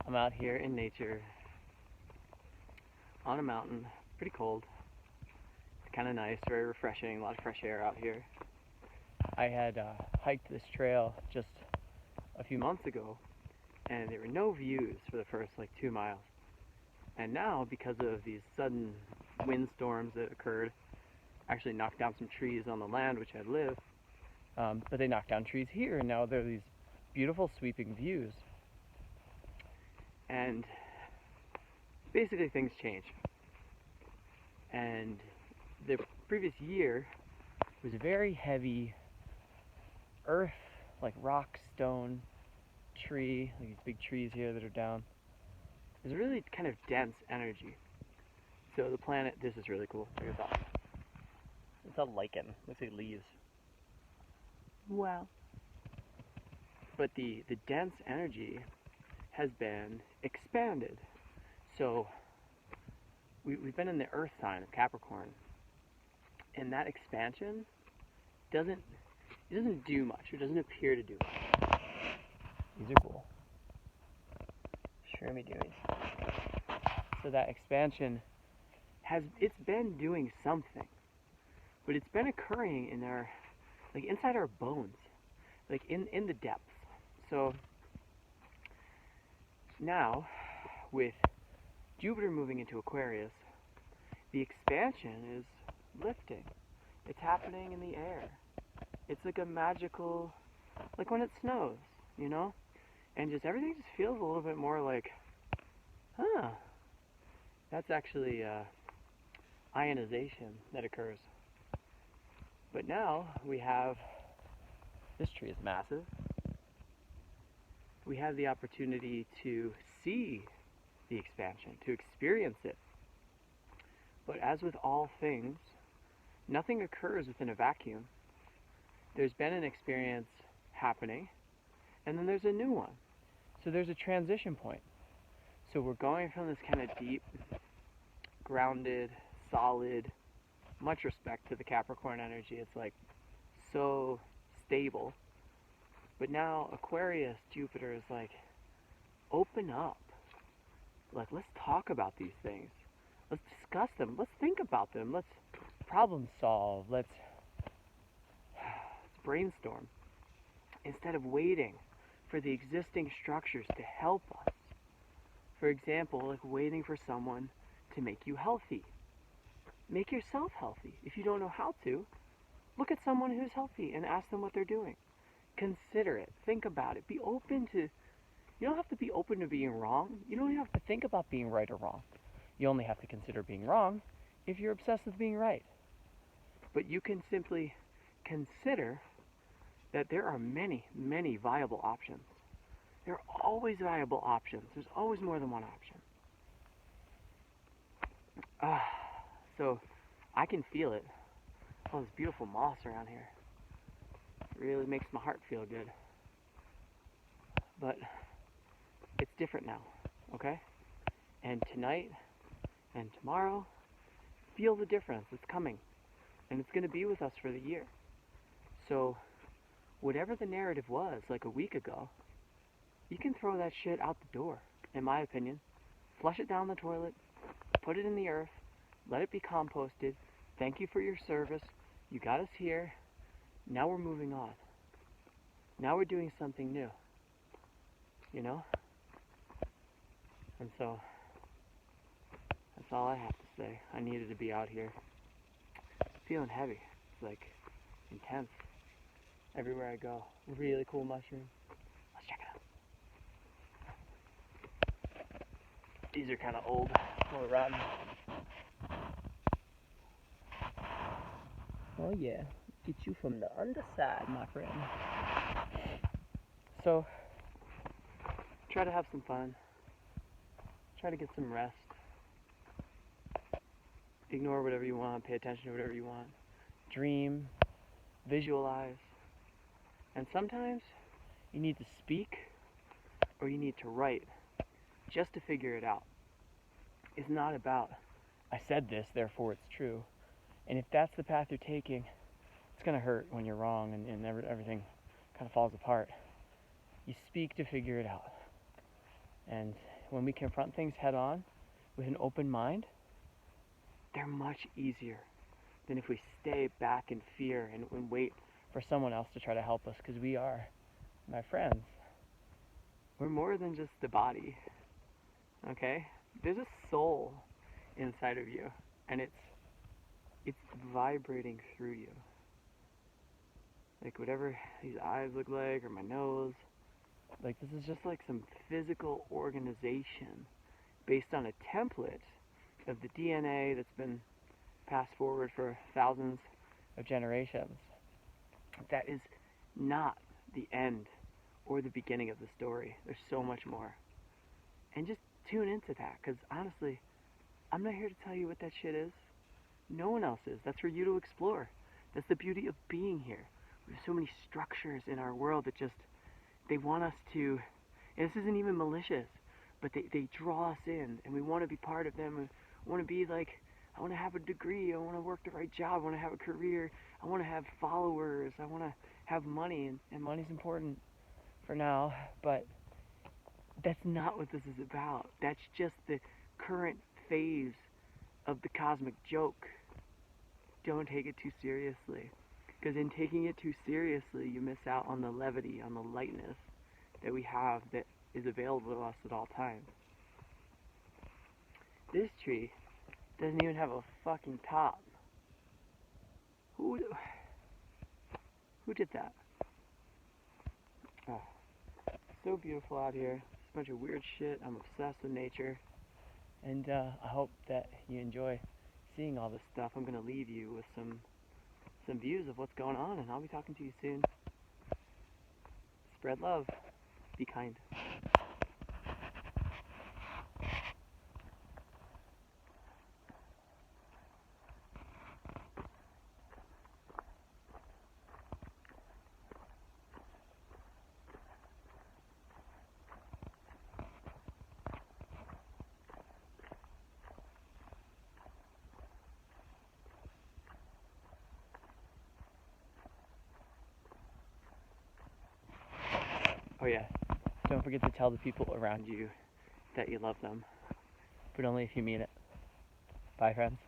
I'm out here in nature on a mountain. It's pretty cold. It's kind of nice, very refreshing, a lot of fresh air out here. I had hiked this trail just a few months ago, and there were no views for the first 2 miles. And now, because of these sudden windstorms that occurred, actually knocked down some trees on the land which I live, but they knocked down trees here, and now there are these beautiful sweeping views. And basically things change. And the previous year was a very heavy earth, like rock, stone, tree, like these big trees here that are down. There's a really kind of dense energy. So the planet, this is really cool. Check this out. It's a lichen. Looks like leaves. Wow. But the dense energy has been expanded. So we've been in the earth sign of Capricorn, and that expansion doesn't do much. It doesn't appear to do much. These are cool. Shroomy doomies. So that expansion it's been doing something, but it's been occurring in our, inside our bones, in the depths. So now, with Jupiter moving into Aquarius, the expansion is lifting. It's happening in the air. It's like a magical, like when it snows, and just everything just feels a little bit more like, that's actually ionization that occurs. But now we have, this tree is massive. We have the opportunity to see the expansion, to experience it. But as with all things, nothing occurs within a vacuum. There's been an experience happening, and then there's a new one. So there's a transition point. So we're going from this kind of deep, grounded, solid, much respect to the Capricorn energy. It's so stable. But now Aquarius, Jupiter is open up. Let's talk about these things. Let's discuss them. Let's think about them. Let's problem solve. Let's brainstorm. Instead of waiting for the existing structures to help us. For example, waiting for someone to make you healthy. Make yourself healthy. If you don't know how to, look at someone who's healthy and ask them what they're doing. Consider it. Think about it. Be open to... You don't have to be open to being wrong. You don't have to think about being right or wrong. You only have to consider being wrong if you're obsessed with being right. But you can simply consider that there are many, many viable options. There are always viable options. There's always more than one option. So I can feel it. Oh, this beautiful moss around here. It really makes my heart feel good. But it's different now, okay? And tonight and tomorrow, feel the difference. It's coming. And it's going to be with us for the year. So whatever the narrative was a week ago, you can throw that shit out the door, in my opinion. Flush it down the toilet, put it in the earth, let it be composted. Thank you for your service. You got us here. Now we're moving on. Now we're doing something new. And so, that's all I have to say. I needed to be out here. Feeling heavy. It's intense. Everywhere I go. Really cool mushroom. Let's check it out. These are kind of old, a little rotten. Oh yeah, get you from the underside, my friend. So, try to have some fun. Try to get some rest. Ignore whatever you want, pay attention to whatever you want. Dream, visualize. And sometimes you need to speak or you need to write just to figure it out. It's not about, I said this, therefore it's true. And if that's the path you're taking, it's going to hurt when you're wrong and everything kind of falls apart. You speak to figure it out. And when we confront things head on with an open mind, they're much easier than if we stay back in fear and wait for someone else to try to help us, because we are, my friends, we're more than just the body, okay? There's a soul inside of you, and it's vibrating through you. Like whatever these eyes look like, or my nose, like this is just like some physical organization based on a template of the DNA that's been passed forward for thousands of generations. That is not the end or the beginning of the story. There's so much more. And just tune into that, because honestly, I'm not here to tell you what that shit is. No one else is. That's for you to explore. That's the beauty of being here. We have so many structures in our world that just, they want us to, and this isn't even malicious, but they draw us in, and we want to be part of them. We want to be like, I want to have a degree, I want to work the right job, I want to have a career, I want to have followers, I want to have money, and money's important for now, but that's not what this is about. That's just the current phase of the cosmic joke. Don't take it too seriously, because in taking it too seriously, you miss out on the levity, on the lightness that we have that is available to us at all times. This tree doesn't even have a fucking top. Who did that? Oh, so beautiful out here. It's a bunch of weird shit. I'm obsessed with nature. And I hope that you enjoy seeing all this stuff. I'm going to leave you with some views of what's going on, and I'll be talking to you soon. Spread love. Be kind. Oh yeah, don't forget to tell the people around you that you love them, but only if you mean it. Bye, friends.